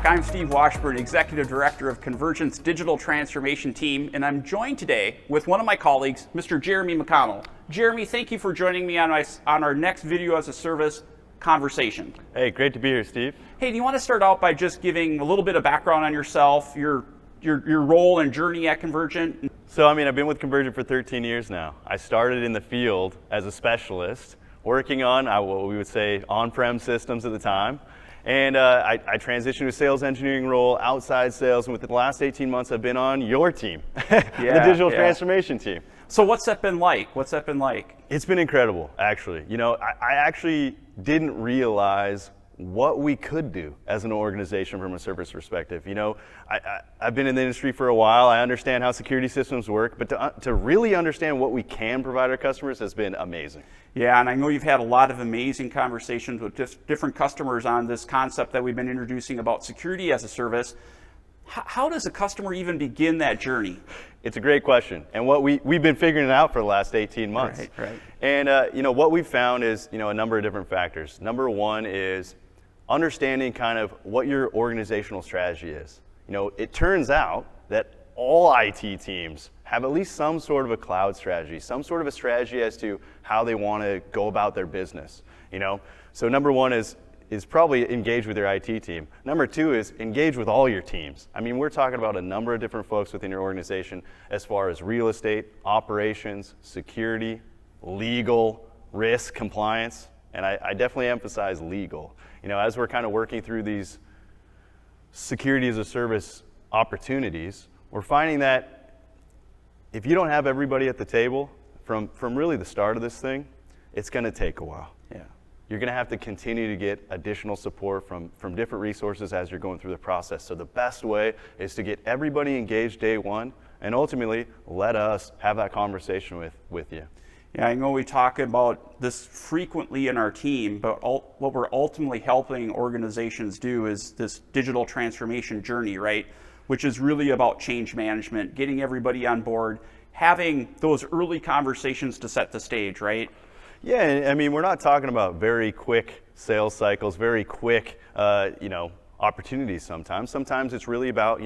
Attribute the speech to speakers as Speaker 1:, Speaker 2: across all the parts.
Speaker 1: back. I'm Steve Washburn, Executive Director of Convergint's Digital Transformation Team, and I'm joined today with one of my colleagues, Mr. Jeremy McConnell. Jeremy, thank you for joining me on our next Video as a Service conversation.
Speaker 2: Hey, great to be here, Steve.
Speaker 1: Hey, do you want to start out by just giving a little bit of background on yourself, your role and journey at Convergint?
Speaker 2: So, I've been with Convergint for 13 years now. I started in the field as a specialist, working on what we would say on-prem systems at the time. And I transitioned to a sales engineering role, outside sales, and within the last 18 months I've been on your team, the digital transformation team.
Speaker 1: So what's that been like?
Speaker 2: It's been incredible, actually. I actually didn't realize what we could do as an organization from a service perspective. I've been in the industry for a while. I understand how security systems work, but to really understand what we can provide our customers has been amazing.
Speaker 1: Yeah, and I know you've had a lot of amazing conversations with different customers on this concept that we've been introducing about security as a service. How does a customer even begin that journey?
Speaker 2: It's a great question, and what we've been figuring it out for the last 18 months.
Speaker 1: Right.
Speaker 2: And what we've found is a number of different factors. Number one is understanding kind of what your organizational strategy is. It turns out that all IT teams have at least some sort of a cloud strategy, some sort of a strategy as to how they want to go about their business. So number one is probably engage with your IT team. Number two is engage with all your teams. We're talking about a number of different folks within your organization as far as real estate, operations, security, legal, risk, compliance, and I definitely emphasize legal. As we're kind of working through these security as a service opportunities, we're finding that if you don't have everybody at the table from really the start of this thing, it's going to take a while.
Speaker 1: Yeah.
Speaker 2: You're going to have to continue to get additional support from different resources as you're going through the process. So the best way is to get everybody engaged day one, and ultimately let us have that conversation with you.
Speaker 1: Yeah, I know we talk about this frequently in our team, but what we're ultimately helping organizations do is this digital transformation journey, right? Which is really about change management, getting everybody on board, having those early conversations to set the stage, right?
Speaker 2: Yeah, we're not talking about very quick sales cycles, very quick, opportunities sometimes. Sometimes it's really about,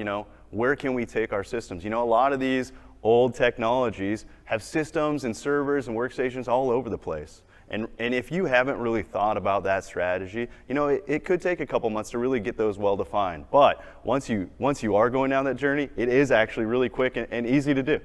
Speaker 2: where can we take our systems? A lot of these old technologies have systems and servers and workstations all over the place. And if you haven't really thought about that strategy, it could take a couple months to really get those well defined. But once you are going down that journey, it is actually really quick and easy to do.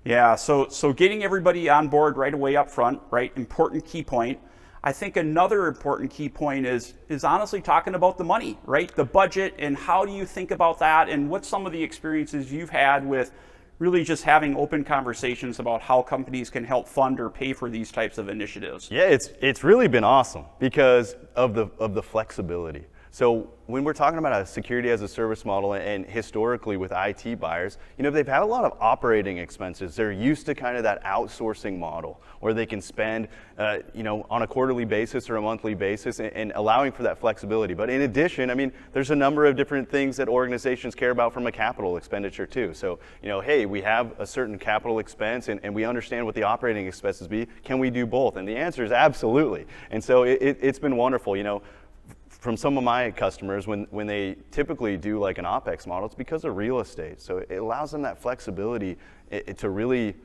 Speaker 1: Yeah, so getting everybody on board right away up front, right? Important key point. I think another important key point is honestly talking about the money, right? The budget, and how do you think about that, and what's some of the experiences you've had with really just having open conversations about how companies can help fund or pay for these types of initiatives.
Speaker 2: Yeah, it's really been awesome because of the flexibility. So when we're talking about a security as a service model, and historically with IT buyers, they've had a lot of operating expenses. They're used to kind of that outsourcing model where they can spend, on a quarterly basis or a monthly basis, and allowing for that flexibility. But in addition, there's a number of different things that organizations care about from a capital expenditure too. So, hey, we have a certain capital expense and we understand what the operating expenses be. Can we do both? And the answer is absolutely. And so it's been wonderful. From some of my customers, when they typically do like an OpEx model, it's because of real estate. So it allows them that flexibility to really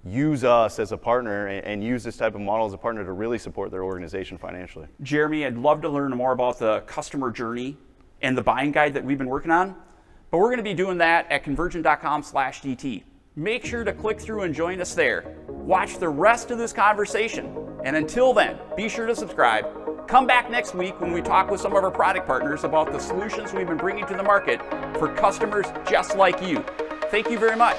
Speaker 2: use us as a partner and use this type of model as a partner to really support their organization financially.
Speaker 1: Jeremy, I'd love to learn more about the customer journey and the buying guide that we've been working on, but we're going to be doing that at convergint.com/DT. Make sure to click through and join us there. Watch the rest of this conversation. And until then, be sure to subscribe. Come back next week when we talk with some of our product partners about the solutions we've been bringing to the market for customers just like you. Thank you very much.